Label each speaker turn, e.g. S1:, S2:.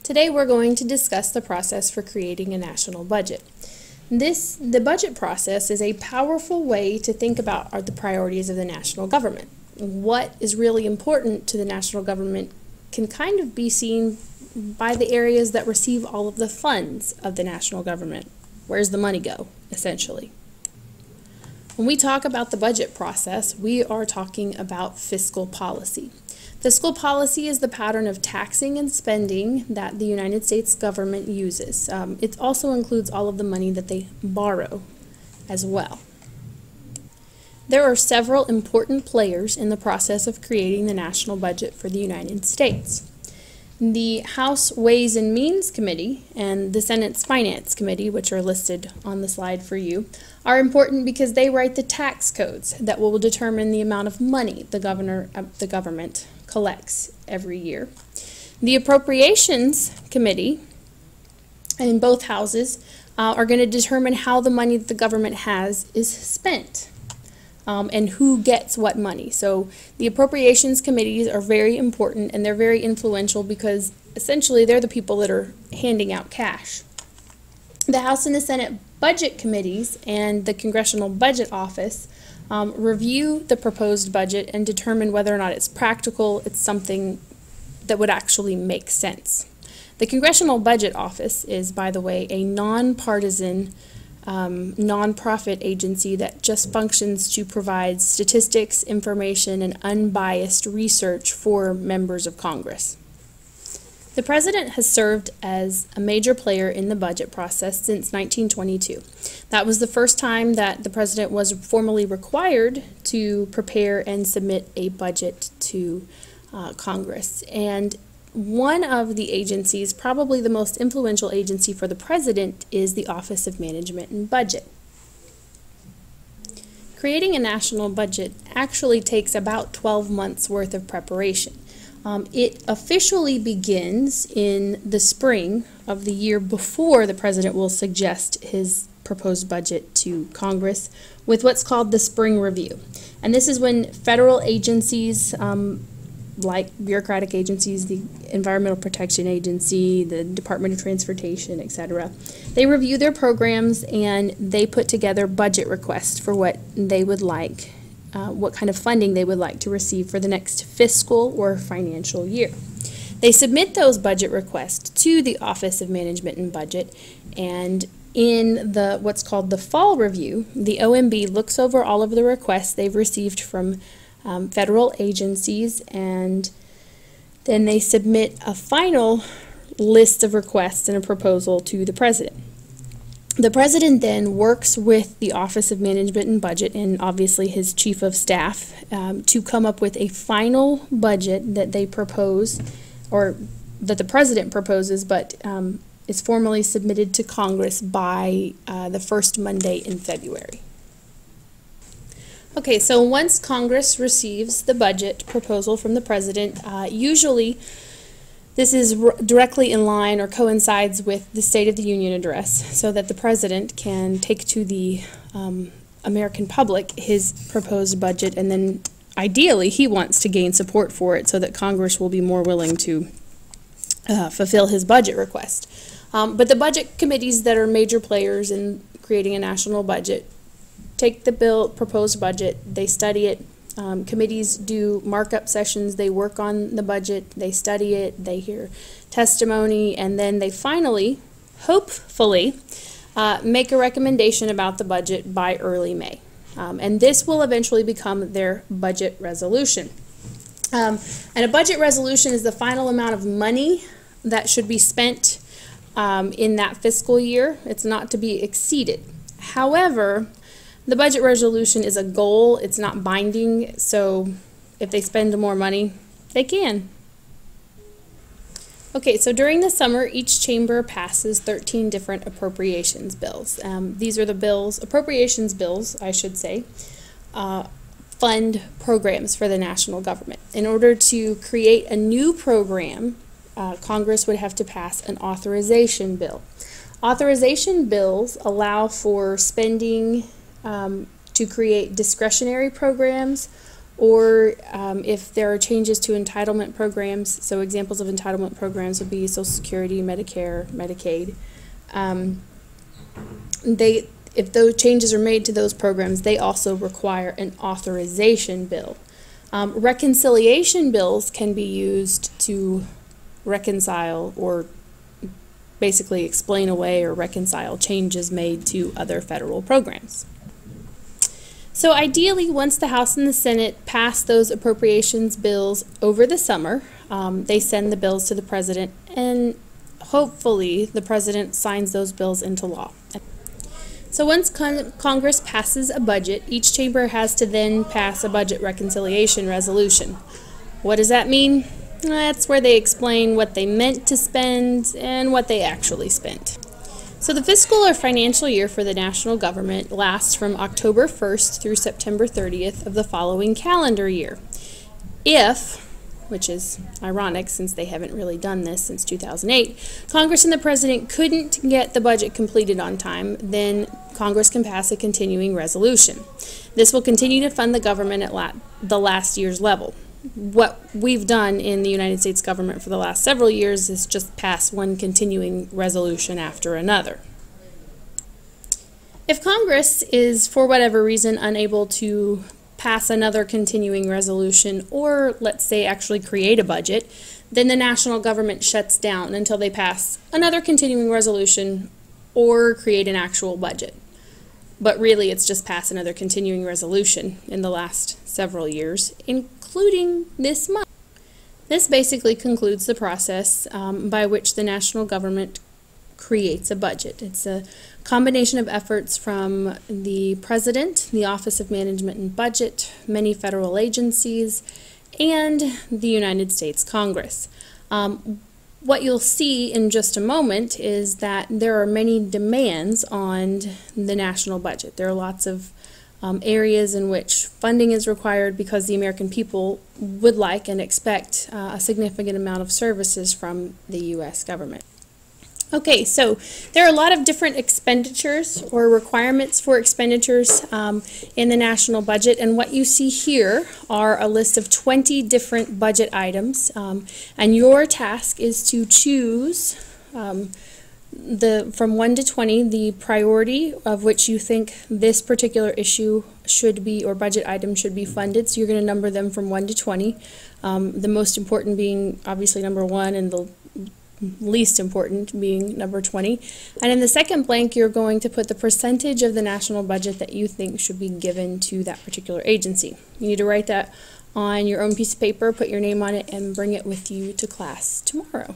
S1: Today we're going to discuss the process for creating a national budget. The budget process is a powerful way to think about the priorities of the national government. What is really important to the national government can kind of be seen by the areas that receive all of the funds of the national government. Where's the money go, essentially? When we talk about the budget process, we are talking about fiscal policy. Fiscal policy is the pattern of taxing and spending that the United States government uses. It also includes all of the money that they borrow as well. There are several important players in the process of creating the national budget for the United States. The House Ways and Means Committee and the Senate's Finance Committee, which are listed on the slide for you, are important because they write the tax codes that will determine the amount of money the government collects every year. The Appropriations Committee in both houses are going to determine how the money that the government has is spent. And who gets what money. So the appropriations committees are very important and they're very influential because essentially they're the people that are handing out cash. The House and the Senate budget committees and the Congressional Budget Office review the proposed budget and determine whether or not it's practical, it's something that would actually make sense. The Congressional Budget Office is, by the way, a nonpartisan nonprofit agency that just functions to provide statistics, information, and unbiased research for members of Congress. The President has served as a major player in the budget process since 1922. That was the first time that the President was formally required to prepare and submit a budget to Congress. And one of the agencies, probably the most influential agency for the President, is the Office of Management and Budget. Creating a national budget actually takes about 12 months worth of preparation. It officially begins in the spring of the year before the President will suggest his proposed budget to Congress with what's called the Spring Review. And this is when federal agencies like bureaucratic agencies, the Environmental Protection Agency, the Department of Transportation, etc. They review their programs and they put together budget requests for what they would like, what kind of funding they would like to receive for the next fiscal or financial year. They submit those budget requests to the Office of Management and Budget, and in what's called the Fall Review, the OMB looks over all of the requests they've received from federal agencies, and then they submit a final list of requests and a proposal to the President. The President then works with the Office of Management and Budget and obviously his Chief of Staff to come up with a final budget that they propose, or that the President proposes, but is formally submitted to Congress by the first Monday in February. Okay, so once Congress receives the budget proposal from the President, usually this is directly in line or coincides with the State of the Union address so that the President can take to the American public his proposed budget, and then ideally he wants to gain support for it so that Congress will be more willing to fulfill his budget request. But the budget committees that are major players in creating a national budget take the proposed budget, they study it. Committees do markup sessions, they work on the budget, they study it, they hear testimony, and then they finally, hopefully, make a recommendation about the budget by early May. And this will eventually become their budget resolution. And a budget resolution is the final amount of money that should be spent in that fiscal year. It's not to be exceeded. However, the budget resolution is a goal, it's not binding, so if they spend more money, they can. Okay, so during the summer, each chamber passes 13 different appropriations bills. These are the bills, appropriations bills, I should say, fund programs for the national government. In order to create a new program, Congress would have to pass an authorization bill. Authorization bills allow for spending to create discretionary programs or if there are changes to entitlement programs. So examples of entitlement programs would be Social Security, Medicare, Medicaid. If those changes are made to those programs, they also require an authorization bill. Reconciliation bills can be used to reconcile or basically explain away or reconcile changes made to other federal programs. So ideally, once the House and the Senate pass those appropriations bills over the summer, they send the bills to the President, and hopefully the President signs those bills into law. So once Congress passes a budget, each chamber has to then pass a budget reconciliation resolution. What does that mean? That's where they explain what they meant to spend and what they actually spent. So the fiscal or financial year for the national government lasts from October 1st through September 30th of the following calendar year. If, which is ironic since they haven't really done this since 2008, Congress and the President couldn't get the budget completed on time, then Congress can pass a continuing resolution. This will continue to fund the government at the last year's level. What we've done in the United States government for the last several years is just pass one continuing resolution after another. If Congress is, for whatever reason, unable to pass another continuing resolution, or let's say actually create a budget, then the national government shuts down until they pass another continuing resolution or create an actual budget. But really it's just pass another continuing resolution in the last several years, including this month. This basically concludes the process by which the national government creates a budget. It's a combination of efforts from the President, the Office of Management and Budget, many federal agencies, and the United States Congress. What you'll see in just a moment is that there are many demands on the national budget. There are lots of areas in which funding is required because the American people would like and expect a significant amount of services from the U.S. government. Okay, so there are a lot of different expenditures or requirements for expenditures in the national budget, and what you see here are a list of 20 different budget items, and your task is to choose from 1 to 20 the priority of which you think this particular issue should be, or budget item should be funded. So you're going to number them from 1 to 20, the most important being obviously number 1 and the least important being number 20. And in the second blank, you're going to put the percentage of the national budget that you think should be given to that particular agency. You need to write that on your own piece of paper, put your name on it, and bring it with you to class tomorrow.